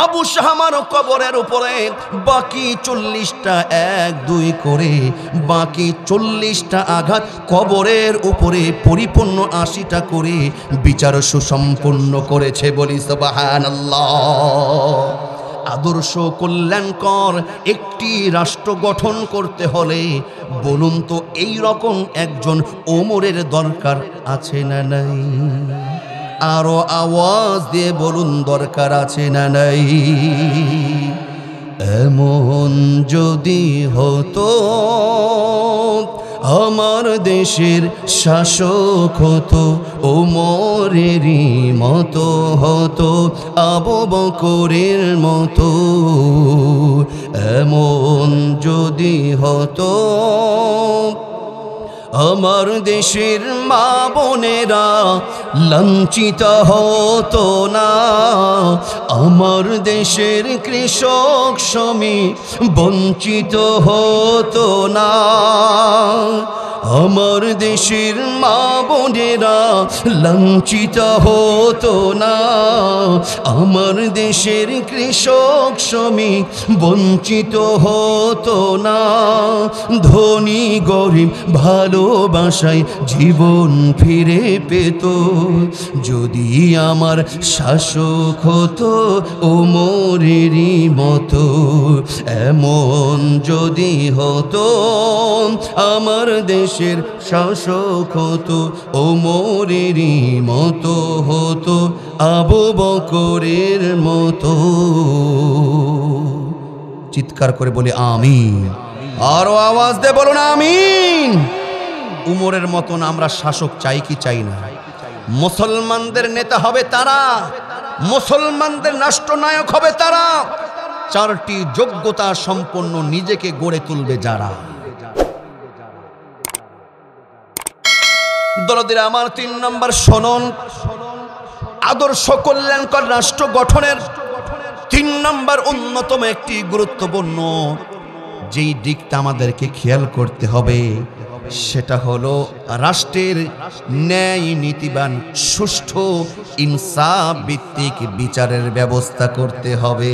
আবু শাহমার কবরের উপরে বাকি 40টা 1-2 করে বাকি 40টা আঘাত কবরের উপরে পরিপূর্ণ 80টা করে বিচার সুসম্পন্ন করেছে, বলি সুবহানাল্লাহ। আদর্শ কল্যাণকর একটি রাষ্ট্র গঠন করতে হলে বলুন তো এই রকম একজন ওমরের দরকার আছে না নাই? আরো আওয়াজ দিয়ে বলুন দরকার আছে না নাই? এমন যদি হতো আমার দেশের শাসক হতো ওমরেরই মতো হতো, আবু বকরের মতো। এমন যদি হতো আমার দেশের মা বোনেরা লাঞ্ছিত হতো না, আমার দেশের কৃষক শ্রমিক বঞ্চিত হতো না, আমার দেশের মা বোনেরা লাঞ্ছিত হতো না, আমার দেশের কৃষক শ্রমিক বঞ্চিত হতো না, ধনী গরিব ভালোবাসায় জীবন ফিরে পেত যদি আমার শাসক হতো ওমরেরই মতো। এমন যদি হতো আমার দেশের শাসক হতো ওমরেরই মতো হতো, আবু বকরের মতো। চিৎকার করে বলে আমিন। আরো আওয়াজ দে বলুন আমিন। উমরের মতন আমরা শাসক চাই কি চাই না? মুসলমানদের নেতা হবে তারা, মুসলমানদের রাষ্ট্রনায়ক হবে তারা, 4টি যোগ্যতা সম্পন্ন নিজেকে গড়ে তুলবে যারা। দরদিরা আমার 3 নম্বর শুনুন, আদর্শ কল্যাণকর রাষ্ট্র গঠনের 3 নম্বর অন্যতম একটি গুরুত্বপূর্ণ যেই দিকটা আমাদেরকে খেয়াল করতে হবে সেটা হলো রাষ্ট্রের ন্যায় নীতিবান সুষ্ঠু ইনসাফ ভিত্তিক বিচারের ব্যবস্থা করতে হবে।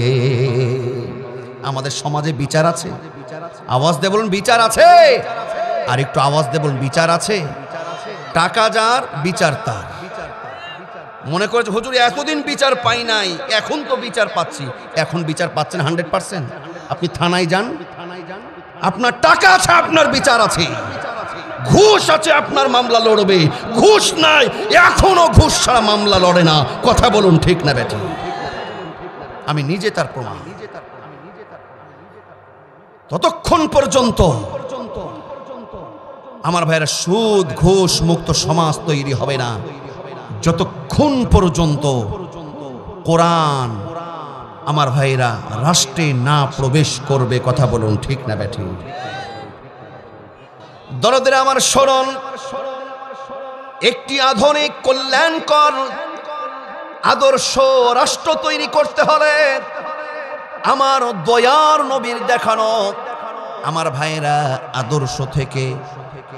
আমাদের সমাজে বিচার আছে? আওয়াজ দিয়ে বলুন বিচার আছে। আর একটু আওয়াজ দিয়ে বলুন বিচার আছে। টাকা যার বিচার তার। মনে করেছে হুজুর এতদিন বিচার পাই নাই, এখন তো বিচার পাচ্ছি। এখন বিচার পাচ্ছেন 100%। আপনি থানায় যান, আপনার টাকা আছে, আপনার বিচার আছে। ঘুষ আছে, আপনার মামলা লড়বে। ঘুষ নাই, এখনো ঘুষ ছাড়া মামলা লড়ে না। কথা বলুন ঠিক না বেটি? আমি নিজে তার প্রমাণ। ততক্ষণ পর্যন্ত আমার ভাইয়েরা সুদ ঘুষ মুক্ত সমাজ তৈরি হবে না যতক্ষণ পর্যন্ত কোরআন আমার ভাইরা রাষ্ট্রে না প্রবেশ করবে। কথা বলুন ঠিক না বেটি? দরদের আমার স্মরণ, একটি আধুনিক কল্যাণকর আদর্শ রাষ্ট্র তৈরি করতে হলে আমার দয়ার নবীর দেখানো আমার ভাইরা আদর্শ থেকে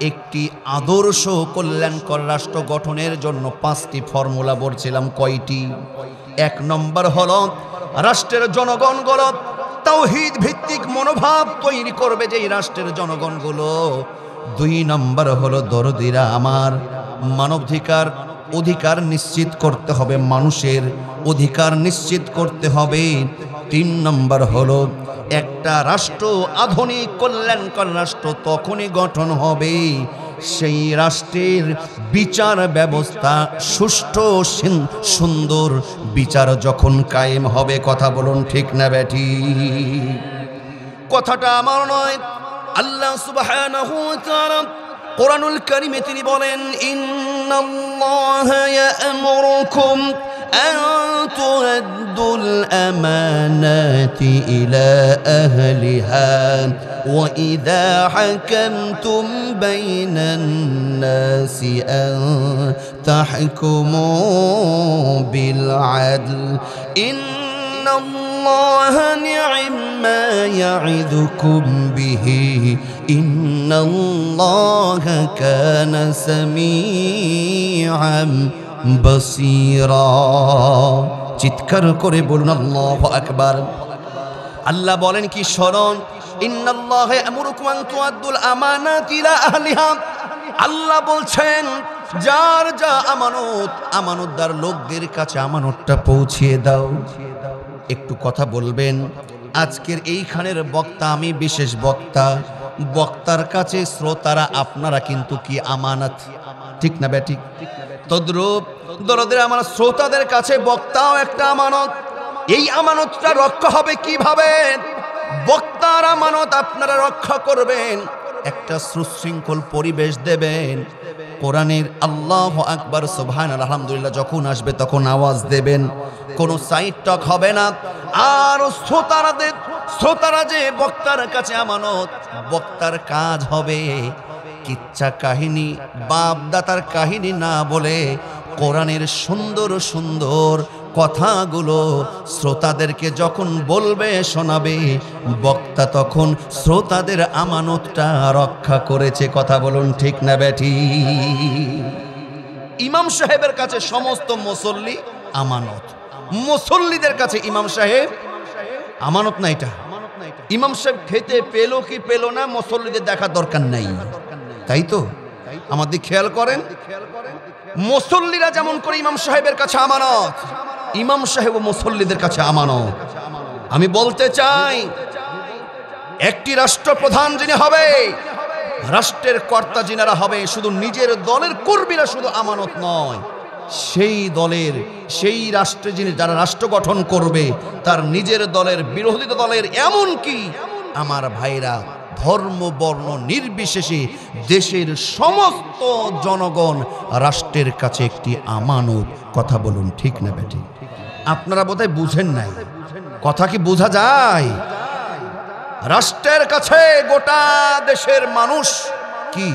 একটি আদর্শ কল্যাণকর রাষ্ট্র গঠনের জন্য 5টি ফর্মুলা বলছিলাম। কয়টি? 1 নম্বর হলো রাষ্ট্রের জনগণগুলো তাওহীদ ভিত্তিক মনোভাব তৈরি করবে যেই রাষ্ট্রের জনগণগুলো। 2 নম্বর হলো দরদিরা আমার মানবাধিকার অধিকার নিশ্চিত করতে হবে, মানুষের অধিকার নিশ্চিত করতে হবে। 3 নম্বর হলো একটা রাষ্ট্র আধুনিক কল্যাণকর রাষ্ট্র তখনই গঠন হবে সেই রাষ্ট্রের বিচার ব্যবস্থা সুষ্ঠু সুন্দর বিচার যখন কায়েম হবে। কথা বলুন ঠিক না বেটি? কথাটা আমার নয়, আল্লাহ সুবহানাহু ওয়া তাআলা কোরআনুল কারীমে তিনি বলেন, ইন্নাল্লাহা ইয়া'মুরুকুম আন তু'আদ্দুল আমানাতি ইলা আহলিহা ওয়া ইযা হাকামতুম বাইনান নাসি আন তাহকুমু বিল আদল ইন্নাল্লাহা নি'মা ইয়া'iদুকুম বিহি ইন্নাল্লাহা কানা সামিআন বাসীরা। চিৎকার করে বলুন আল্লাহু আকবার। আল্লাহ বলেন কি শোনেন, ইন্নাল্লাহা ইয়ামুরুকুম আন তুআদ্দুল আমানাতি ইলা আহলিহা। আল্লাহ বলছেন যার যা আমানত, আমানতদার লোকদের কাছে আমানতটা পৌঁছিয়ে দাও। একটু কথা বলবেন, আজকের এইখানের বক্তা আমি বিশেষ বক্তা, বক্তার কাছে শ্রোতারা আপনারা কিন্তু কি আমানত, ঠিক না বেঠিক? তদ্রূপ দরদের আমার শ্রোতাদের কাছে বক্তাও একটা আমানত। এই আমানতটা রক্ষা হবে কিভাবে? বক্তার আমানত আপনারা রক্ষা করবেন, একটা সুশৃঙ্খল পরিবেশ দেবেন। কোরআনের আল্লাহু আকবার সুবহানাল্লাহ আলহামদুলিল্লাহ যখন আসবে তখন আওয়াজ দেবেন, কোনো সাইড টক হবে না। আর শ্রোতারা যে বক্তার কাছে আমানত, বক্তার কাজ হবে কিচ্ছা কাহিনী, বাপ দাতার কাহিনী না বলে কোরআনের সুন্দর সুন্দর কথাগুলো শ্রোতাদেরকে যখন বলবে, শোনাবে, বক্তা তখন শ্রোতাদের আমানতটা রক্ষা করেছে। কথা বলুন ঠিক না বেঠি? ইমাম সাহেবের কাছে সমস্ত মুসল্লি আমানত, মুসল্লিদের কাছে ইমাম সাহেব আমানত না। এটা ইমাম সাহেব খেতে পেলো কি পেলো না মুসল্লিদের দেখার দরকার নাই, তাই তো? আমাদের খেয়াল করেন, মুসল্লিরা যেমন করে ইমাম সাহেবের কাছে আমানত, ইমাম সাহেব ও মুসল্লিদের কাছে আমানত। আমি বলতে চাই, একটি রাষ্ট্রপ্রধান যিনি হবে, রাষ্ট্রের কর্তা যিনারা হবে, শুধু নিজের দলের কর্মীরা শুধু আমানত নয়, সেই দলের, সেই রাষ্ট্রে যিনি যারা রাষ্ট্র গঠন করবে তার নিজের দলের, বিরোধী দলের, এমন কি আমার ভাইরা ধর্ম বর্ণ নির্বিশেষে দেশের সমস্ত জনগণ রাষ্ট্রের কাছে একটি আমানত। কথা বলুন ঠিক না বেটি? আপনারা বোধহয় বুঝেন নাই, কথা কি বোঝা যায়? রাষ্ট্রের কাছে গোটা দেশের মানুষ কি,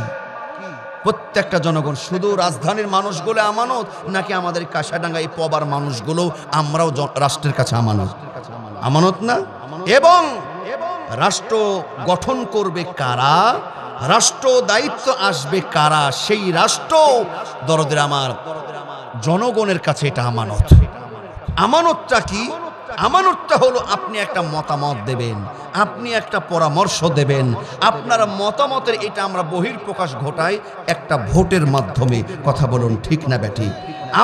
প্রত্যেকটা জনগণ, শুধু রাজধানীর মানুষগুলো আমানত নাকি আমাদের কাশাডাঙ্গা এই পবার মানুষগুলো আমরাও রাষ্ট্রের কাছে আমানত? আমানত না? এবং রাষ্ট্র গঠন করবে কারা, রাষ্ট্র দায়িত্ব আসবে কারা, সেই রাষ্ট্র দরদের আমার জনগণের কাছে এটা আমানত। আমানতটা কি? আমানতটা হলো আপনি একটা মতামত দেবেন, আপনি একটা পরামর্শ দেবেন, আপনার মতামতের এটা আমরা বহির্প্রকাশ ঘটাই একটা ভোটের মাধ্যমে। কথা বলুন ঠিক না বেটি?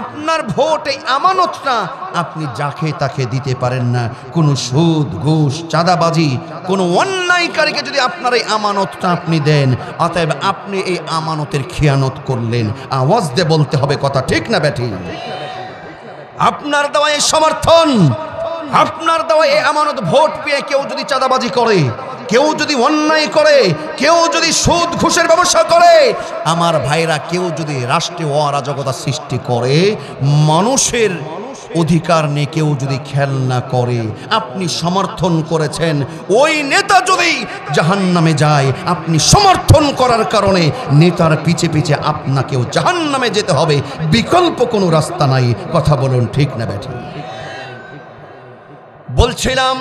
আপনার ভোট, এই আমানতটা আপনি যাকে তাকে দিতে পারেন না। কোনো সুদ ঘুষ চাঁদাবাজি কোনো অন্যায়কারীকে যদি আপনার এই আমানতটা আপনি দেন, অতএব আপনি এই আমানতের খেয়ানত করলেন। আওয়াজ দিয়ে বলতে হবে কথা ঠিক না বেটি? আপনার দেওয়া এই সমর্থন, আপনার দেওয়া এই আমানত ভোট পেয়ে কেউ যদি চাঁদাবাজি করে, কেউ যদি অন্যায় করে, কেউ যদি সুদ ঘুষের ব্যবসা করে, আমার ভাইরা কেউ যদি রাষ্ট্রে অরাজকতা সৃষ্টি করে, মানুষের অধিকার নিয়ে কেউ যদি খেয়াল না করে, আপনি সমর্থন করেছেন, ওই নেতা যদি জাহান্নামে যায়, আপনি সমর্থন করার কারণে নেতার পিছে পিছে আপনাকেও জাহান্নামে যেতে হবে, বিকল্প কোনো রাস্তা নাই। কথা বলুন ঠিক না বেঠি? বলছিলাম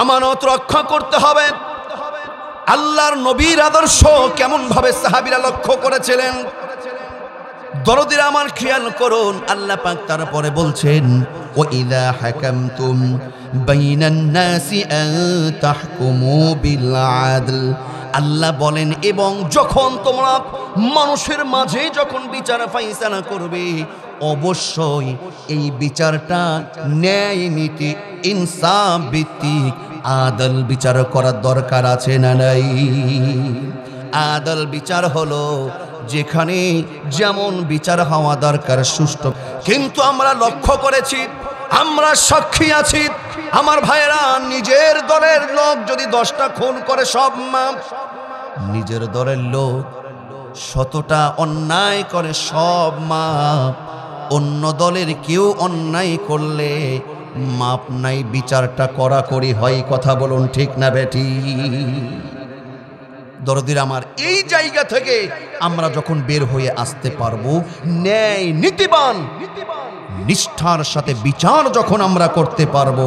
আমানত রক্ষা করতে হবে। আল্লাহর নবীর আদর্শ কেমন ভাবে সাহাবীরা লক্ষ্য করেছিলেন, দরদিরা আমার খেয়াল করুন। আল্লাহ পাক তারপরে বলছেন, ওয়া ইযা হাকামতুম বাইনান নাসি আন তাহকুমু বিল আদল। আল্লাহ বলেন, এবং যখন তোমরা মানুষের মাঝে যখন বিচার ফাইসালা করবে, অবশ্যই এই বিচারটা ন্যায় নীতি ইনসাফ ভিত্তিক আদল বিচার করার দরকার আছে না নাই? আদল বিচার হলো যেখানে যেমন বিচার হওয়া দরকার সুষ্ঠু। কিন্তু আমরা লক্ষ্য করেছি, আমরা সাক্ষী আছি, আমার ভাইরা, নিজের দলের লোক যদি 10টা খুন করে সব মাপ, নিজের দলের লোক 100টা অন্যায় করে সব মাপ, অন্য দলের কেউ অন্যায় করলে মাপ নাই, বিচারটা কড়াকড়ি হয়। কথা বলুন ঠিক না বেটি? দরদির আমার, এই জায়গা থেকে আমরা যখন বের হয়ে আসতে পারবো, ন্যায় নীতিবান নিষ্ঠার সাথে বিচার যখন আমরা করতে পারবো,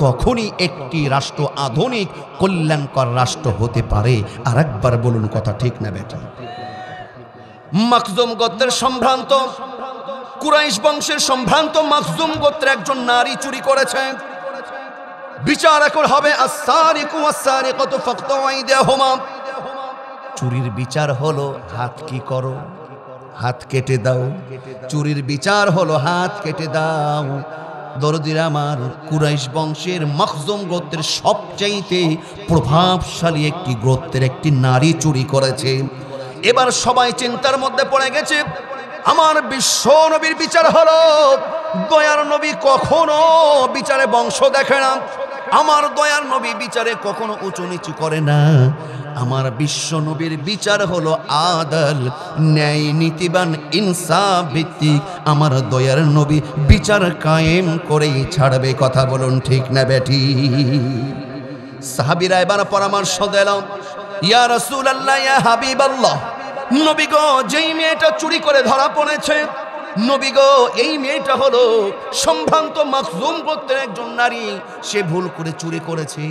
তখনই একটি রাষ্ট্র আধুনিক কল্যাণকর রাষ্ট্র হতে পারে। আর একবার বলুন কথা ঠিক না বেটা? মাকজুম গদ্দের সম্ভ্রান্ত কুরাইশ বংশের সম্ভ্রান্ত মাখজুম গোত্রের একজন নারী চুরি করেছে। বিচার এখন হবে আস-সারিকু ওয়াস-সারিকাতু ফাকতু আইদিয়াহুমা। চুরির বিচার হলো হাত কি করো, হাত কেটে দাও। চুরির বিচার হলো হাত কেটে দাও। দরদিরা আমার, কুরাইশ বংশের মাখজুম গোত্রের সবচাইতে প্রভাবশালী একটি গোত্রের একটি নারী চুরি করেছে। এবার সবাই চিন্তার মধ্যে পড়ে গেছে। আমার বিশ্ব নবীর বিচার হলো, দয়ার নবী কখনো বিচারে বংশ দেখে না, আমার দয়ার নবী বিচারে কখনো উঁচু নিচু করে না। আমার বিশ্ব নবীর বিচার হলো আদল, ন্যায়, নীতিবান, ইনসাফ ভিত্তিক। আমার দয়ার নবী বিচার কায়েম করেই ছাড়বে। কথা বলুন ঠিক না বেঠি? সাহাবীরা এবার পরামর্শ দিলাম, ইয়া রাসূলুল্লাহ, ইয়া হাবিবাল্লাহ, নবী গো, যেই মেয়েটা চুরি করে ধরা পড়েছে, নবী গো, এই মেয়েটা হলো সম্ভ্রান্ত মাখজুম গোত্রের একজন নারী। সে ভুল করে চুরি করেছে,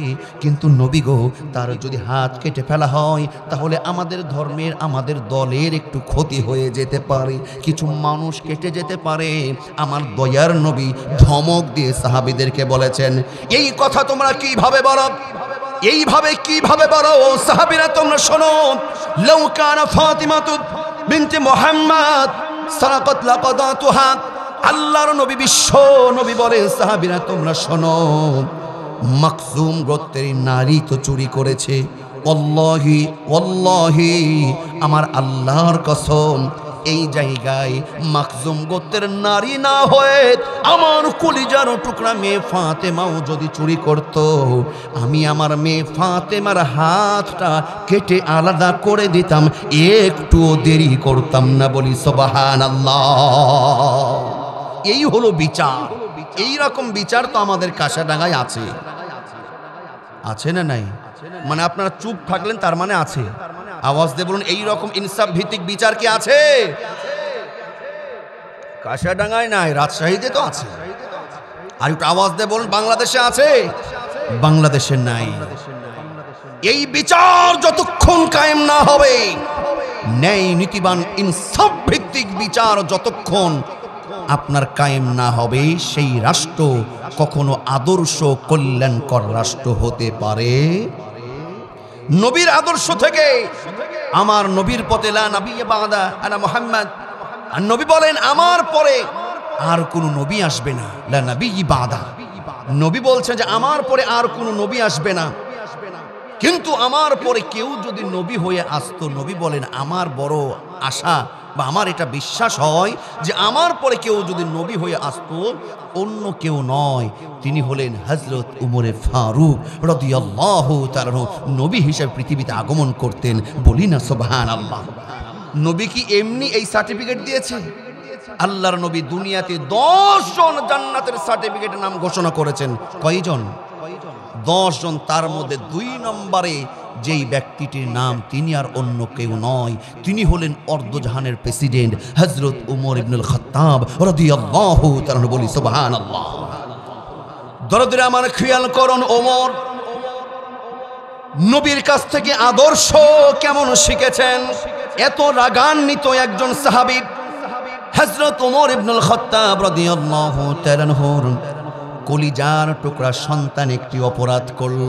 কিন্তু নবী গো, তার যদি হাত কেটে ফেলা হয় তাহলে আমাদের ধর্মের, আমাদের দলের একটু ক্ষতি হয়ে যেতে পারে, কিছু মানুষ কেটে যেতে পারে। আমার দয়ার নবী ধমক দিয়ে সাহাবীদেরকে বলেছেন, এই কথা তোমরা কিভাবে বলো, এইভাবে কিভাবে বলো? সাহাবীরা তোমরা শোনো, লাউ কানা ফাতিমাতু বিনতে মুহাম্মদ সারাকাত লাকাদাতুহা। আল্লাহর নবী, বিশ্ব নবী বলেন, সাহাবীরা তোমরা শোনো, মাখজুম গোত্রের নারী তো চুরি করেছে। ওয়াল্লাহি ওয়াল্লাহি, আমার আল্লাহর কসম, এই জায়গায় মাখজুম গোত্রের নারী না হয়ে আমার কলিজার টুকরা মেয়ে ফাতেমাও যদি চুরি করত, আমি আমার মেয়ে ফাতেমার হাতটা কেটে আলাদা করে দিতাম, একটুও দেরি করতাম না। বলি সুবহানাল্লাহ। এই হলো বিচার। এই রকম বিচার তো আমাদের কাশাডাঙ্গায় আছে, আছে না নাই? মানে আপনারা চুপ থাকলেন তার মানে আছে। আওয়াজ দিয়ে বলুন, এই রকম ইনসাফ ভিত্তিক বিচার কি আছে? কাশিয়াডাঙ্গায় নাই, রাজশাহীতে তো আছে। আর একটু আওয়াজ দিয়ে বলুন, বাংলাদেশে আছে? বাংলাদেশে নাই। এই বিচার যতক্ষণ কায়েম না হবে, ন্যায়, নীতিবান, ইনসাফ ভিত্তিক বিচার যতক্ষণ আপনার কায়েম না হবে, সেই রাষ্ট্র কখনো আদর্শ কল্যাণকর রাষ্ট্র হতে পারে। নবীর আদর্শ থেকে, আমার নবীর পথে, লা নবিয়্যা বা'দা আনা মুহাম্মদ, আর নবী বলেন আমার পরে আর কোনো নবী আসবে না। লা নবিয়্যা বা'দা, নবী বলছেন যে আমার পরে আর কোনো নবী আসবে না। কিন্তু আমার পরে কেউ যদি নবী হয়ে আসতো, নবী বলেন আমার বড় আশা বা আমার এটা বিশ্বাস হয় যে আমার পরে কেউ যদি নবী হয়ে আসতো, অন্য কেউ নয়, তিনি হলেন হযরত উমরে ফারুক রাদিয়াল্লাহু তাআলা নবী হিসেবে পৃথিবীতে আগমন করতেন। বলি না সুবহানাল্লাহ। নবী কি এমনি এই সার্টিফিকেট দিয়েছে? আল্লাহর নবী দুনিয়াতে 10 জন জান্নাতের সার্টিফিকেটের নাম ঘোষণা করেছেন। কয়জন? 10 জন। তার মধ্যে 2 নম্বরে যেই ব্যক্তিটির নাম, তিনি আর অন্য কেউ নয়, তিনি হলেন অর্ধজাহানের প্রেসিডেন্ট হযরত উমর ইবনুল খাত্তাব রাদিয়াল্লাহু তাআলা। বলি সুবহানাল্লাহ। দরদিরা আমার, খেয়াল করুন, ওমর নবীর কাছ থেকে আদর্শ কেমন শিখেছেন। এত রাগান্বিত একজন সাহাবী হযরত উমর ইবনুল খাত্তাব রাদিয়াল্লাহু তাআলা কলিজার টুকরা সন্তান একটি অপরাধ করল।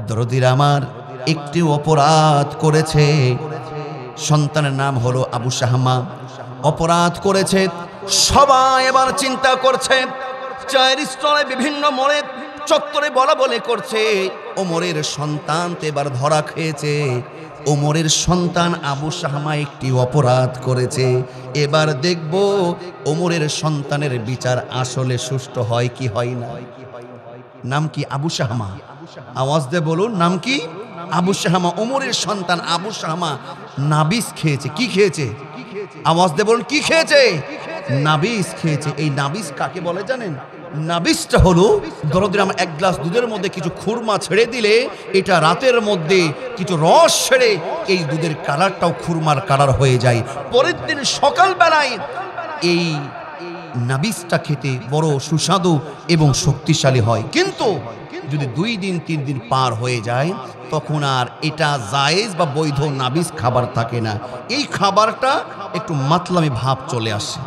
দরদিরা আমার, একটি অপরাধ করেছে, সন্তানের নাম হলো আবু শাহমা। অপরাধ করেছে। সবাই এবার চিন্তা করছে, চায়ের স্টলে, বিভিন্ন মোড়ে, চত্বরে বলা বলে করছে, ওমরের সন্তান তো এবার ধরা খেয়েছে। ওমরের সন্তান আবু শাহমা একটি অপরাধ করেছে। এবার দেখব ওমরের সন্তানের বিচার আসলে সুষ্ঠু হয় কি হয় না। নাম কি? আবু শাহমা। আওয়াজ দিয়ে বলুন, নাম কি? আবু শাহমা। ওমরের সন্তান আবু শাহমা নাবিস খেয়েছে। কি খেয়েছে? আওয়াজ দিয়ে বলুন, কি খেয়েছে? নাবিস খেয়েছে। এই নাবিস কাকে বলে জানেন? নাবিসটা হলো, দরদিরা আমার, এক গ্লাস দুধের মধ্যে কিছু খুরমা ছেড়ে দিলে এটা রাতের মধ্যে কিছু রস ছেড়ে এই দুধের কালারটাও খুরমার কালার হয়ে যায়। পরের দিন সকালবেলায় এই নাবিসটা খেতে বড় সুস্বাদু এবং শক্তিশালী হয়। কিন্তু যদি 2 দিন 3 দিন পার হয়ে যায়, তখন আর এটা জায়েজ বা বৈধ নাবিস খাবার থাকে না। এই খাবারটা একটু মাতলামি ভাব চলে আসে।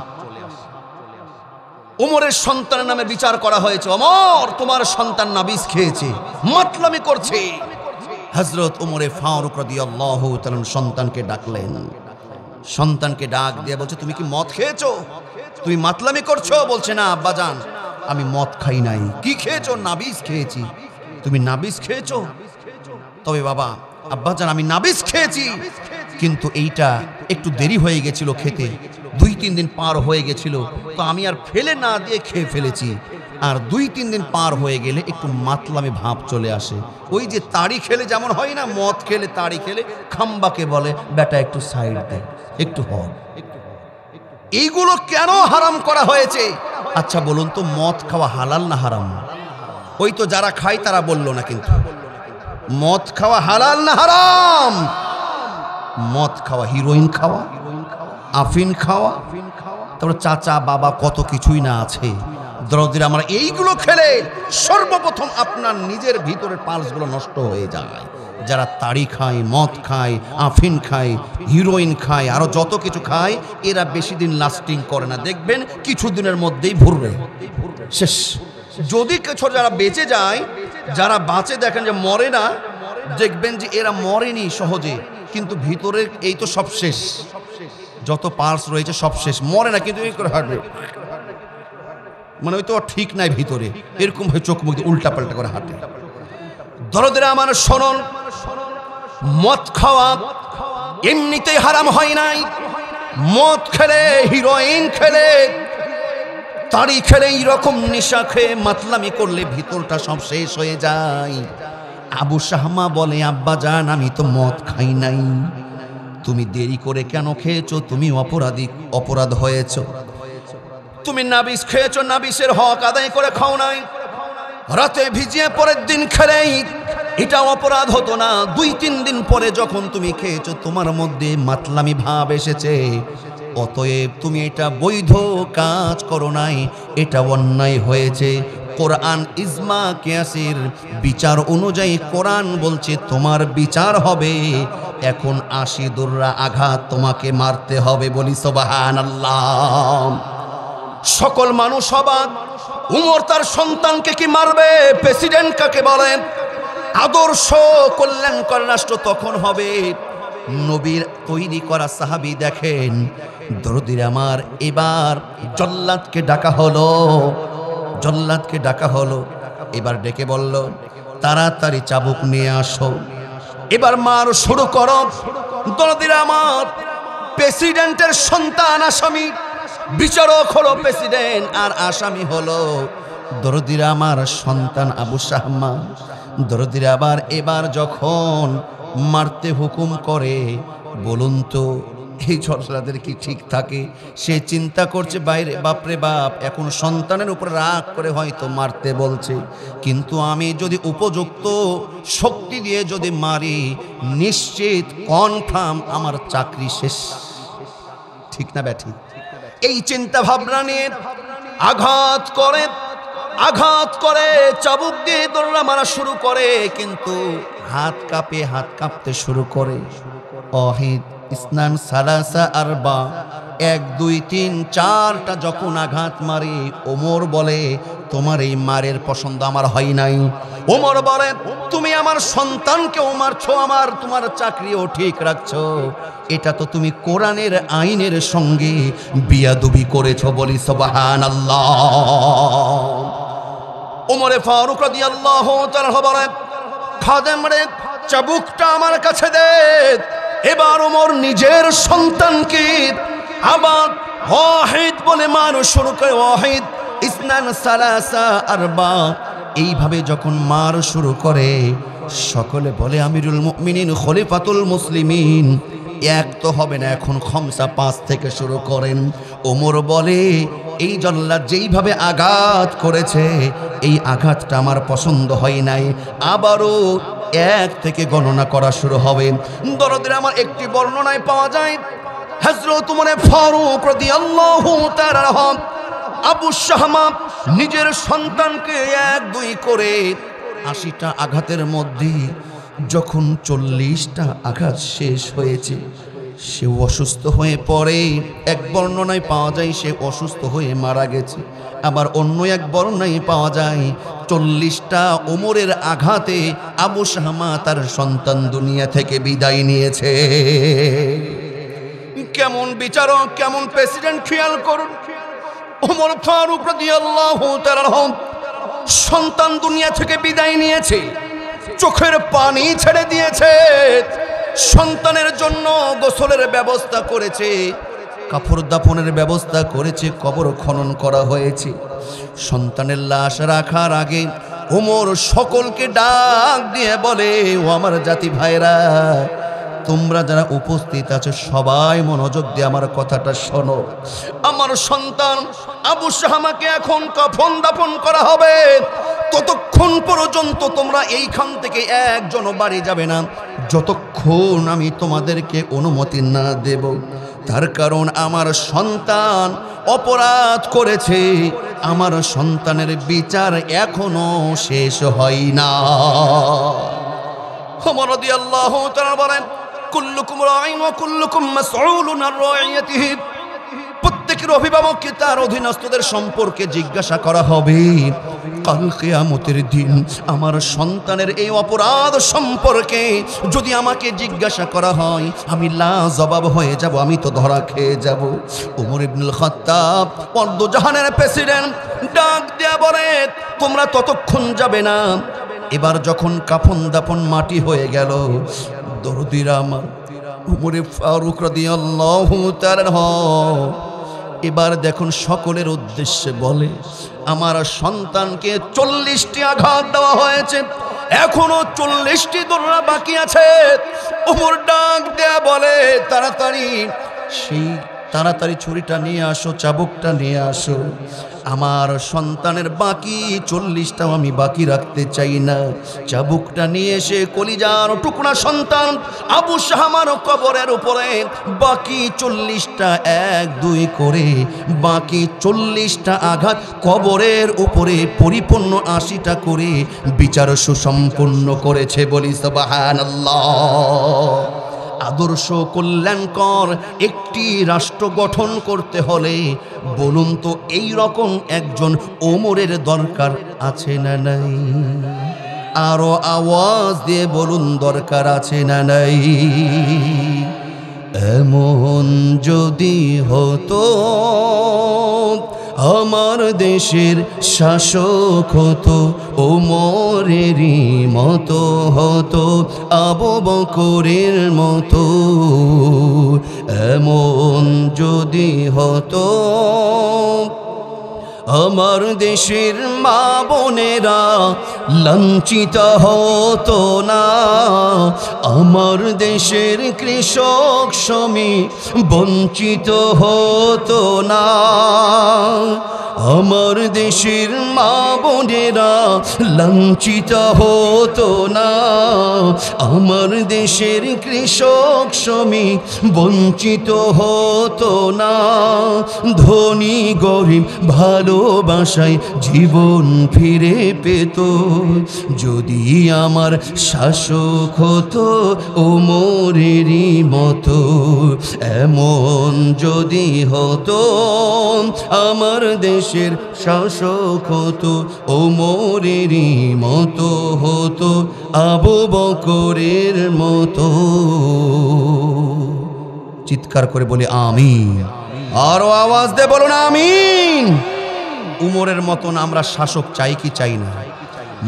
ওমরের সন্তানের নামে বিচার করা হয়েছে, ওমর তোমার সন্তান নাবিস খেয়েছে, মাতলামি করছে। হযরত ওমরে ফারুক রাদিয়াল্লাহু তাআলা সন্তানকে ডাকলেন, সন্তানকে ডাক দিয়ে বলছে, তুমি কি মদ খেয়েছো? তুমি মাতলামি করছো? বলছে, না আব্বাজান, আমি মদ খাই নাই। কি খেয়েছো? নাবিস খেয়েছি। তুমি নাবিস খেয়েছো? তবে বাবা আব্বাজান, আমি নাবিস খেয়েছি, কিন্তু এইটা একটু দেরি হয়ে গেছিল খেতে, 2-3 দিন পার হয়ে গেছিল, তো আমি আর ফেলে না দিয়ে খেয়ে ফেলেছি। আর 2-3 দিন পার হয়ে গেলে একটু মাতলামি ভাব চলে আসে। ওই যে তাড়ি খেলে যেমন হয় না, মদ খেলে তাড়ি খেলে খাম্বাকে বলে, বেটা একটু সাইড দে, একটু হন। এইগুলো কেন হারাম করা হয়েছে? আচ্ছা বলুন তো, মদ খাওয়া হালাল না হারাম? ওই তো যারা খায় তারা বললো না, কিন্তু মদ খাওয়া হালাল না হারাম? মদ খাওয়া, হিরোইন খাওয়া, আফিন খাওয়া, তারপর চাচা বাবা কত কিছুই না আছে। দরদিরা, আমরা এইগুলো খেলে সর্বপ্রথম আপনার নিজের ভিতরের পালসগুলো নষ্ট হয়ে যায়। যারা তাড়ি খায়, মদ খায়, আফিন খায়, হিরোইন খায়, আরো যত কিছু খায়, এরা বেশি দিন লাস্টিং করে না, দেখবেন কিছুদিনের মধ্যেই ভরবে, শেষ। যদি কিছু যারা বেঁচে যায়, যারা বাঁচে দেখেন যে মরে না, দেখবেন যে এরা মরেনি সহজে, কিন্তু ভিতরে এই তো সব শেষ, যত পার্টস রয়েছে সব শেষ, মরে না কিন্তু এই করে হাঁটবে, মানে ওই তো ঠিক নাই ভিতরে, এরকম ভাবে চোখ মুখ দিয়ে উল্টা পাল্টা করে হাঁটে। দরদেরা আমার শোনন, মদ খাওয়া এমনিতেই হারাম হয় নাই। মদ খেলে, হিরোইন খেলে, তাড়ি খেলে, এইরকম নেশা খেয়ে মাতলামি করলে ভিতরটা সব শেষ হয়ে যায়। আবু শাহমা বলে, আব্বা জান, আমি তো মদ খাই নাই। তুমি দেরি করে কেন খেয়েছো? তুমি অপরাধ হয়েছো। তুমি নাবিস খেয়েছো, নাবিসের হক আদায় করে খাও নাই। রাতে ভিজিয়ে পরের দিন খেলেই এটা অপরাধ হতো না। 2-3 দিন পরে যখন তুমি খেয়েছো, তোমার মধ্যে মাতলামি ভাব এসেছে, অতএব তুমি এটা বৈধ কাজ করো নাই, এটা অন্যায় হয়েছে। কোরআন ইজমা কিয়াসের বিচার অনুযায়ী কোরআন বলছে তোমার বিচার হবে, এখন 80 দুররা আঘাত তোমাকে মারতে হবে। বলি সুবহানাল্লাহ। সকল মানুষ অবাক, উমর তার সন্তানকে কি মারবে? প্রেসিডেন্ট কাকে বলে? আদর্শ কল্যাণকর রাষ্ট্র তখন হবে। নবীর তৈরি করা সাহাবী দেখেন, দরদির আমার, এবার জল্লাদকে ডাকা হলো, জল্লাদকে ডাকা হলো। এবার ডেকে বলল, তাড়াতাড়ি চাবুক নিয়ে আসো, এবার মার শুরু করো। দরদির আমার, প্রেসিডেন্টের সন্তান আসামি, বিচারক হলো প্রেসিডেন্ট, আর আসামি হলো দরদির আমার সন্তান আবু শাহমা। দরদির আবার এবার যখন মারতে হুকুম করে, বলুন তো এই জল্লাদের কি ঠিক থাকে? সে চিন্তা করছে, বাইরে বাপরে বাপ, এখন সন্তানের উপরে রাগ করে হয়তো মারতে বলছে, কিন্তু আমি যদি উপযুক্ত শক্তি দিয়ে যদি মারি, নিশ্চিত কনফার্ম আমার চাকরি শেষ। ঠিক না ব্যাঠি? এই চিন্তা ভাবনা নিয়ে আঘাত করে চাবুক দিয়ে দৌড়া মারা শুরু করে, কিন্তু হাত কাঁপতে শুরু করে। অহিদ ইসনান সালাসা আরবা, 1 2 3 4টা যখন আঘাত মারে, ওমর বলে, তোমার এই মারের পছন্দ আমার হয় নাই। ওমর বলে, তুমি আমার সন্তানকেও মারছো, তোমার চাকরিও ঠিক রাখছো, এটা তো তুমি কোরআনের আইনের সঙ্গে বিয়াদবি করেছো। বলি সুবহানাল্লাহ। ওমরে ফারুক রাদিয়াল্লাহু তাআলা বলেন, খাদেম রে, চাবুকটা আমার কাছে দে। এবার ওমর নিজের সন্তানকে আবার ওয়াহিদ বলে মারো শুরু করে। ওয়াহিদ ইসনান সালাসা আরবা, এইভাবে যখন মার শুরু করে, সকলে বলে, আমিরুল মুমিনিন, খলিফাতুল মুসলিমিন, এক তো হবে না, এখন খমসা 5 থেকে শুরু করেন। ওমর বলে, এই জল্লাদ যেইভাবে আঘাত করেছে, এই আঘাতটা আমার পছন্দ হয় নাই, আবারও 1 থেকে গণনা করা শুরু হবে। দরদের আমার একটি বর্ণনায় পাওয়া যায়, হযরত ওমর ফারুক রাদিয়াল্লাহু তাআলা আবু শাহমা নিজের সন্তানকে 1 2 করে 80টা আঘাতের মধ্যে যখন 40টা আঘাত শেষ হয়েছে, সে অসুস্থ হয়ে পড়ে। এক বর্ণনায় পাওয়া যায় সে অসুস্থ হয়ে মারা গেছে, আবার অন্য এক বর্ণনায় পাওয়া যায় 40টা ওমরের আঘাতে আবু শামা তার সন্তান দুনিয়া থেকে বিদায় নিয়েছে। কেমন বিচারক, কেমন প্রেসিডেন্ট, খেয়াল করুন। ওমর ফারুক রাদিয়াল্লাহু তাআলা সন্তান দুনিয়া থেকে বিদায় নিয়েছে, চোখের পানি ছেড়ে দিয়েছে, সন্তানের জন্য গোসলের ব্যবস্থা করেছে, কাপড় দাফনের ব্যবস্থা করেছে, কবর খনন করা হয়েছে। সন্তানের লাশ রাখার আগে ওমর সকলকে ডাক দিয়ে বলে, ও আমার জাতি ভাইরা, তোমরা যারা উপস্থিত আছো সবাই মনোযোগ দিয়ে আমার কথাটা শোনো। আমার সন্তান আবু শামাকে এখন কাফন দাফন করা হবে, ততক্ষণ পর্যন্ত তোমরা এইখান থেকে একজনও বাড়ি যাবে না যতক্ষণ আমি তোমাদেরকে অনুমতি না দেব। তার কারণ আমার সন্তান অপরাধ করেছে, আমার সন্তানের বিচার এখনো শেষ হয় না। ওমর রাদিয়াল্লাহু তাআলা বলেন, কুল্লুকুম রাঈন ওয়া কুল্লুকুম মাসউলুন আন রাইয়াতিহি। প্রত্যেকের অভিভাবককে তার অধীনস্থদের সম্পর্কে জিজ্ঞাসা করা হবে। কাল কিয়ামতের দিন আমার সন্তানের এই অপরাধ সম্পর্কে যদি আমাকে জিজ্ঞাসা করা হয়, আমি লাজবাব হয়ে যাব, আমি তো ধরা খেয়ে যাব। ওমর ইবনুল খাত্তাব অর্ধজাহানের প্রেসিডেন্ট ডাক দেয়া বলে, তোমরা ততক্ষণ যাবে না। এবার যখন কাফন দাফন মাটি হয়ে গেল, দরদিরা আমার ওমর ফারুক রাদিয়াল্লাহু তাআলা এবার দেখুন সকলের উদ্দেশ্যে বলে, আমার সন্তানকে 40টি আঘাত দেওয়া হয়েছে, এখনো 40টি দৌড়া বাকি আছে। ওমর ডাক দেয়া বলে, তাড়াতাড়ি ছুরিটা নিয়ে আসো, চাবুকটা নিয়ে আসো। আমার সন্তানের বাকি 40টাও আমি বাকি রাখতে চাই না। চাবুকটা নিয়ে এসে কলিজার টুকরা সন্তান আবু শামার কবরের উপরে বাকি 40টা 1-2 করে বাকি 40টা আঘাত কবরের উপরে পরিপূর্ণ 80টা করে বিচার সুসম্পন্ন করেছে। বলি সুবহানাল্লাহ। আদর্শ কল্যাণকর একটি রাষ্ট্র গঠন করতে হলে বলুন তো এই রকম একজন ওমরের দরকার আছে না নাই? আরো আওয়াজ দিয়ে বলুন, দরকার আছে না নাই? এমন যদি হতো আমার দেশের শাসক হতো ওমরেরই মতো হতো, আবু বকরের মতো। এমন যদি হতো আমার দেশের মা বোনেরা লাঞ্ছিত হতো না, আমার দেশের কৃষক শ্রমিক বঞ্চিত হতো না, আমার দেশের মা বোনেরা লাঞ্ছিত হতো না, আমার দেশের কৃষক শ্রমিক বঞ্চিত হতো না। ধনী গরিব ভালোবাসায় জীবন ফিরে পেত যদি আমার শাসক হতো ওমরেরই মতো। এমন যদি হতো আমার দেশের শাসক হতো ওমরেরই মতো হতো, আবু বকরের মতো। চিৎকার করে বলি আমিন। আরো আওয়াজ দে বলুন আমিন। উমরের মতন আমরা শাসক চাই কি চাই না?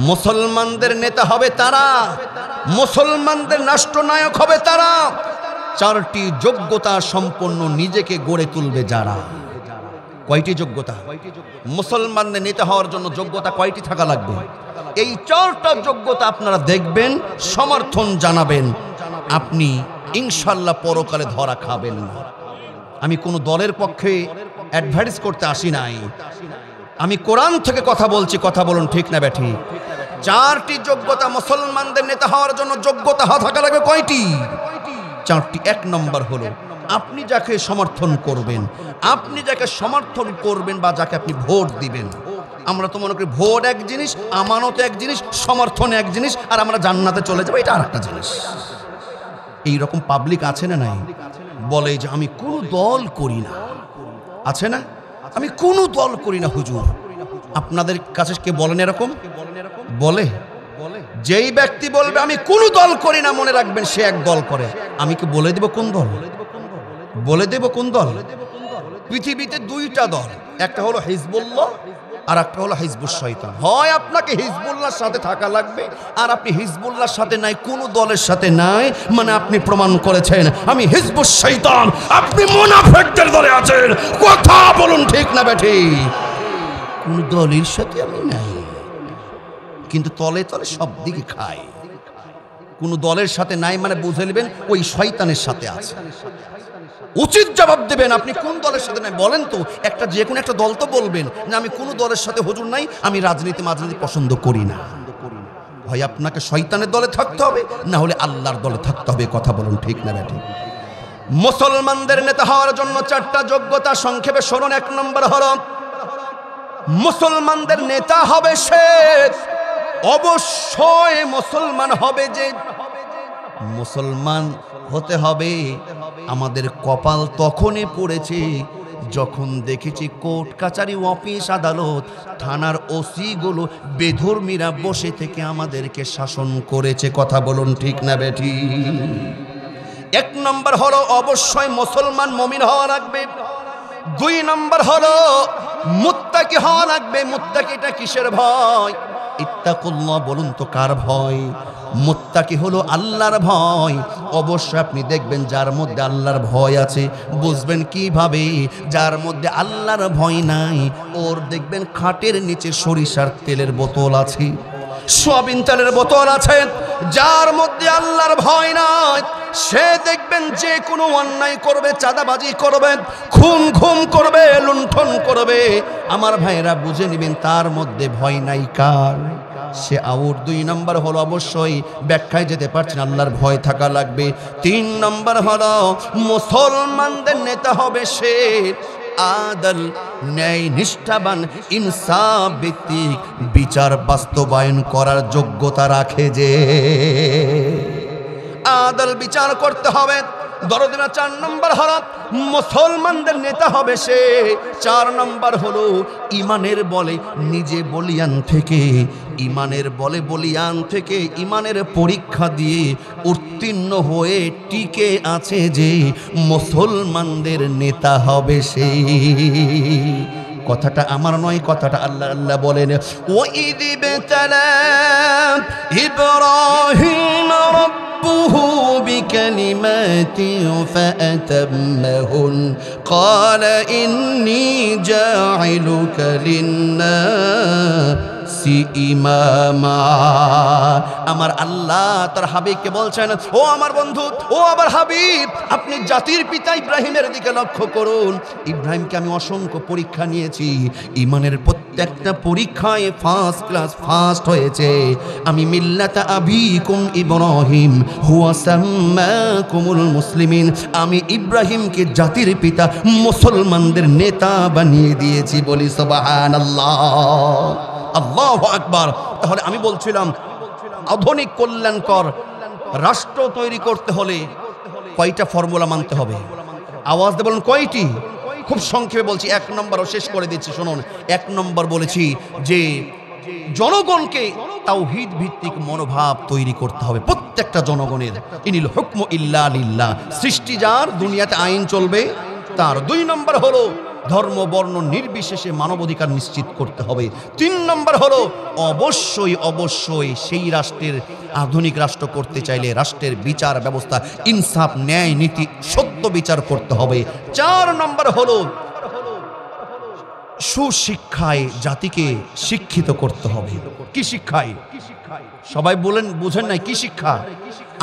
মুসলমানদের নেতা হবে তারা, মুসলমানদের রাষ্ট্রনায়ক হবে তারা, 4টি যোগ্যতা সম্পন্ন নিজেকে গড়ে তুলবে যারা। কয়টি যোগ্যতা? মুসলমানদের নেতা হওয়ার জন্য যোগ্যতা কয়টি থাকা লাগবে? এই 4টা যোগ্যতা আপনারা দেখবেন, সমর্থন জানাবেন, আপনি ইনশাল্লাহ পরকালে ধরা খাবেন না। আমি কোনো দলের পক্ষে অ্যাডভাইস করতে আসি নাই, আমি কোরআন থেকে কথা বলছি। কথা বলুন ঠিক না ব্যাঠি? 4টি যোগ্যতা মুসলমানদের নেতা হওয়ার জন্য যোগ্যতা থাকা লাগবে। কয়টি? 4টি। 1 নম্বর হলো আপনি যাকে সমর্থন করবেন, আপনি যাকে সমর্থন করবেন বা যাকে আপনি ভোট দিবেন। আমরা তো মনে করি ভোট এক জিনিস, আমানত এক জিনিস, সমর্থন এক জিনিস, আর আমরা জান্নাতে চলে যাবো এটা আর একটা জিনিস। এইরকম পাবলিক আছে না নাই? বলে যে আমি কোনো দল করি না, আছে না, আমি কোনো দল করি না হুজুর। আপনাদের কাছে কে বলেন এরকম? বলে। যেই ব্যক্তি বলবে আমি কোনো দল করি না, মনে রাখবেন সে এক দল করে। আমি কি বলে দেব কোন দল? বলে দেব কোন দল? পৃথিবীতে দুইটা দল, একটা হলো হিজবুল্লাহ আর একটা হলো হিজবুশ শয়তান। হয় আপনাকে হিজবুল্লাহর সাথে থাকা লাগবে, আর আপনি হিজবুল্লাহর সাথে নাই, কোনো দলের সাথে নাই, মানে আপনি প্রমাণ করেছেন আমি হিজবুশ শয়তান, আপনি মুনাফিকদের দলে আছেন। কথা বলুন ঠিক না বেঠিক? কোন দলের সাথে আমি নাই, কিন্তু তলে তলে সব দিকে খাই। কোন দলের সাথে নাই মানে বুঝে নেবেন ওই শয়তানের সাথে আছে। উচিত জবাব দেবেন আপনি কোন দলের সাথে নাই। বলেন তো একটা, যে কোনো একটা দল তো বলবেন না আমি কোন দলের সাথে হুজুর নাই, আমি রাজনীতি পছন্দ করি না। হয় আপনাকে শয়তানের দলে থাকতে হবে, না হলে আল্লাহর দলে থাকতে হবে। কথা বলুন ঠিক না বেঠিক? মুসলমানদের নেতা হওয়ার জন্য 4টা যোগ্যতা সংক্ষেপে শুনুন। 1 নম্বর হলো মুসলমানদের নেতা হবে সে অবশ্যই মুসলমান হবে। যে মুসলমান হতে হবে, আমাদের কপাল তখনই পড়েছে যখন দেখেছি কোর্ট কাচারি অফিস আদালত থানার ওসি গুলো বেধর্মীরা বসে থেকে আমাদেরকে শাসন করেছে। কথা বলুন ঠিক না বেঠি? 1 নম্বর হলো অবশ্যই মুসলমান মুমিন হওয়া লাগবে। 2 নম্বর হলো মুত্তাকি হওয়া লাগবে। মুত্তাকিটা কিসের ভয়? ইত্তাকুল্লাহ। বলুন তো কার ভয়? মুত্তাকি হলো আল্লাহর ভয়। অবশ্যই আপনি দেখবেন যার মধ্যে আল্লাহর ভয় আছে, বুঝবেন কিভাবে? যার মধ্যে আল্লাহর ভয় নাই, ওর দেখবেন খাটের নিচে সরিষার তেলের বোতল আছে, সয়াবিন তেলের বোতল আছে। যার মধ্যে আল্লাহর ভয় নাই, সে দেখবেন যে কোনো অন্যায় করবে, চাঁদাবাজি করবে, খুন করবে, লুণ্ঠন করবে। আমার ভাইরা বুঝে নেবেন তার মধ্যে ভয় নাই। কার? সে আউট। 2 নম্বর হলো অবশ্যই ব্যাখ্যায় যেতে পারছেন আল্লাহর ভয় থাকা লাগবে। 3 নম্বর হলো মুসলমানদের নেতা হবে সে আদল, ন্যায় নিষ্ঠাবান, ইনসাফ ভিত্তিক বিচার বাস্তবায়ন করার যোগ্যতা রাখে। যে আদল বিচার করতে হবে। দরদিনা 4 নম্বর হলো মুসলমানদের নেতা হবে সে 4 নম্বর হলো ইমানের বলে নিজে বলিয়ান থেকে, ইমানের বলে বলিয়ান থেকে ইমানের পরীক্ষা দিয়ে উত্তীর্ণ হয়ে টিকে আছে যে মুসলমানদের নেতা হবে সে। কথাটা আমার নয়, কথাটা আল্লাহ আল্লাহ বলেন ওয়াইদ বিতালা ইব্রাহিম রাব্বুহু বিকালিমাতিন ফাআতাম্মাহুন ক্বালা ইন্নী জাঈলুকা লিন্নাসি ইমামা। আমার আল্লাহ তার হাবিবকে বলছেন, ও আমার বন্ধু, ও আমার হাবিব, আপনি জাতির পিতা ইব্রাহিমের দিকে লক্ষ্য করুন। ইব্রাহিমকে আমি অসংখ্য পরীক্ষা নিয়েছি, ইমানের প্রত্যেকটা পরীক্ষায় ফার্স্ট ক্লাস ফার্স্ট হয়েছে। আমি মিল্লাতা আবিকুম ইব্রাহিম হুয়া সাম্মাকুমুল মুসলিমিন, আমি ইব্রাহিমকে জাতির পিতা মুসলমানদের নেতা বানিয়ে দিয়েছি। বলি সুবহানাল্লাহ, আল্লাহু আকবার। তাহলে আমি বলছিলাম আধুনিক কল্যাণকর রাষ্ট্র তৈরি করতে হলে কয়টা ফর্মুলা মানতে হবে? আওয়াজ দিয়ে বলুন কয়টি? খুব সংক্ষেপে বলছি, 1 নম্বরও শেষ করে দিচ্ছি শুনুন। 1 নম্বর বলেছি যে জনগণকে তাওহীদ ভিত্তিক মনোভাব তৈরি করতে হবে প্রত্যেকটা জনগণের। ইনিল হুকমু ইল্লা লিল্লাহ, সৃষ্টি যার, দুনিয়াতে আইন চলবে তার। 2 নম্বর হলো ধর্ম বর্ণ নির্বিশেষে মানবাধিকার নিশ্চিত করতে হবে। 3 নম্বর হলো অবশ্যই অবশ্যই সেই রাষ্ট্রের আধুনিক রাষ্ট্র করতে চাইলে রাষ্ট্রের বিচার ব্যবস্থা ইনসাফ, ন্যায়, নীতি, সত্য বিচার করতে হবে। 4 নম্বর হলো সুশিক্ষায় জাতিকে শিক্ষিত করতে হবে। কি শিক্ষায়? সবাই বলেন, বুঝেন নাই কি শিক্ষা?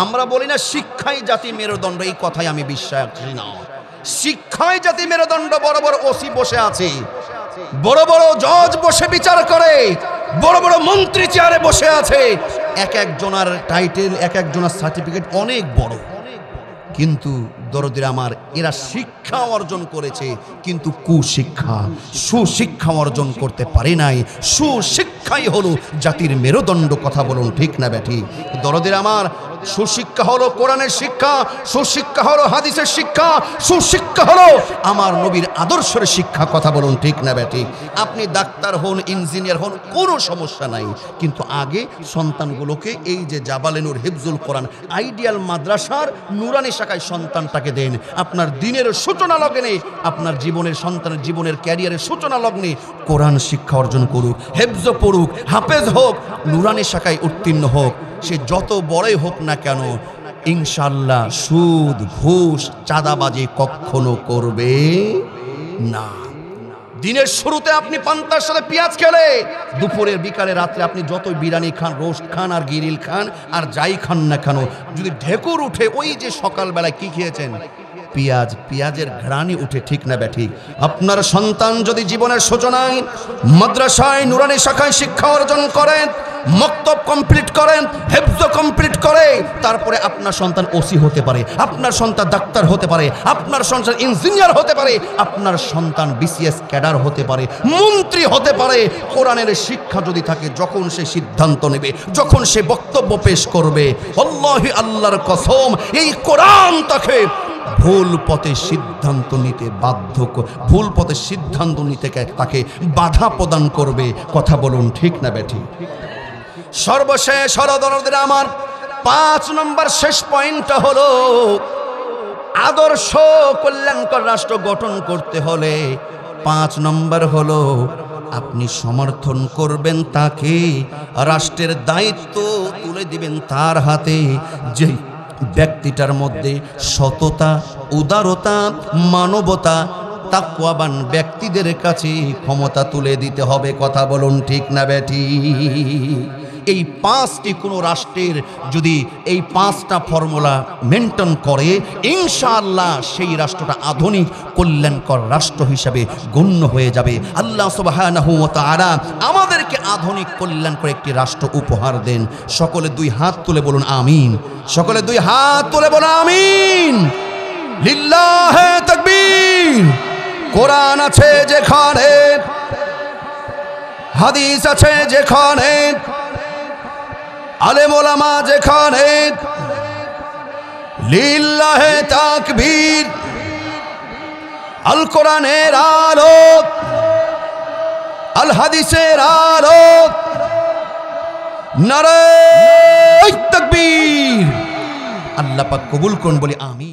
আমরা বলি না শিক্ষাই জাতি মেরুদণ্ড, এই কথাই আমি বিশ্বাস করি না। শিক্ষায় জাতি মেরুদণ্ড। বড় বড় ওসি বসে আছে, বড় বড় জজ বসে বিচার করে, বড় বড় মন্ত্রী চেয়ারে বসে আছে, এক একজনের টাইটেল, এক একজনের সার্টিফিকেট অনেক বড়, কিন্তু দরদের আমার এরা শিক্ষা অর্জন করেছে কিন্তু কুশিক্ষা, সুশিক্ষা অর্জন করতে পারে নাই। সুশিক্ষাই হলো জাতির মেরুদণ্ড। কথা বলুন ঠিক না ব্যাঠি? দরদের আমার সুশিক্ষা হলো কোরআনের শিক্ষা, সুশিক্ষা হলো হাদিসের শিক্ষা, সুশিক্ষা হলো আমার নবীর আদর্শের শিক্ষা। কথা বলুন ঠিক না ব্যাঠিক? আপনি ডাক্তার হন, ইঞ্জিনিয়ার হন, কোনো সমস্যা নাই, কিন্তু আগে সন্তানগুলোকে এই যে জাবালে নূর হিফজুল কোরআন আইডিয়াল মাদ্রাসার নুরানি শাখায় সন্তানটাকে দেন। আপনার দিনের সূচনা লগ্নে, আপনার জীবনের সন্তানের জীবনের ক্যারিয়ারের সূচনা লগ্নে কোরআন শিক্ষা অর্জন করুক, হেফজ পড়ুক, হাফেজ হোক, নুরানি শাখায় উত্তীর্ণ হোক। সে যত বড়ই হোক না কেন, ইনশাআল্লাহ সুদ, ঘুষ, চাঁদাবাজি কখনো করবে না। দিনের শুরুতে আপনি পান্তার সাথে পেঁয়াজ খেলে, দুপুরের বিকালে রাত্রে আপনি যত বিরিয়ানি খান, রোস্ট খান আর গিরিল খান আর যাই খান না কেন, যদি ঢেকুর উঠে ওই যে সকালবেলায় কি খেয়েছেন, পেঁয়াজ, পেঁয়াজের ঘ্রাণই উঠে। ঠিক না ব্যাঠিক? আপনার সন্তান যদি জীবনের সূচনায় মাদ্রাসায় নুরানি শাখায় শিক্ষা অর্জন করেন, মক্তব কমপ্লিট করেন, হেফজ কমপ্লিট করে, তারপরে আপনার সন্তান ওসি হতে পারে, আপনার সন্তান ডাক্তার হতে পারে, আপনার সন্তান ইঞ্জিনিয়ার হতে পারে, আপনার সন্তান বিসিএস ক্যাডার হতে পারে, মন্ত্রী হতে পারে। কোরআনের শিক্ষা যদি থাকে, যখন সে সিদ্ধান্ত নেবে, যখন সে বক্তব্য পেশ করবে, আল্লাহি আল্লাহর কসম, এই কোরআন তাকে ভুল পথে সিদ্ধান্ত নিতে ভুল পথে সিদ্ধান্ত নিতে তাকে বাধা প্রদান করবে। কথা বলুন ঠিক না ব্যাঠিক? সর্বশেষ হরদরদের আমার 5 নম্বর শেষ পয়েন্টটা হলো, আদর্শ কল্যাণকর রাষ্ট্র গঠন করতে হলে 5 নম্বর হলো আপনি সমর্থন করবেন তাকে, রাষ্ট্রের দায়িত্ব তুলে দিবেন তার হাতে, যে ব্যক্তিটার মধ্যে সততা, উদারতা, মানবতা, তাকওয়াবান ব্যক্তিদের কাছে ক্ষমতা তুলে দিতে হবে। কথা বলুন ঠিক না বেটি? এই 5টি কোনো রাষ্ট্রের যদি এই 5টা ফর্মুলা মেনটেন করে, ইনশাআল্লাহ সেই রাষ্ট্রটা আধুনিক কল্যাণকর রাষ্ট্র হিসাবে গণ্য হয়ে যাবে। আল্লাহ সুবহানাহু ওয়া তাআলা আমাদেরকে আধুনিক কল্যাণকর একটি রাষ্ট্র উপহার দেন। সকলে 2 হাত তুলে বলুন আমিন। সকলে 2 হাত তুলে বলুন আমিন। লিল্লাহে তাকবীর। কোরআন আছে যেখানে, হাদিস আছে যেখানে, আলেম ওলামা যেখানে, লিল্লাহে তাকবীর। আল কোরআনের আলো, আল হাদিসের আলো, নারে তাকবীর। আল্লাহ পাক কবুল করুন, বলি আমিন।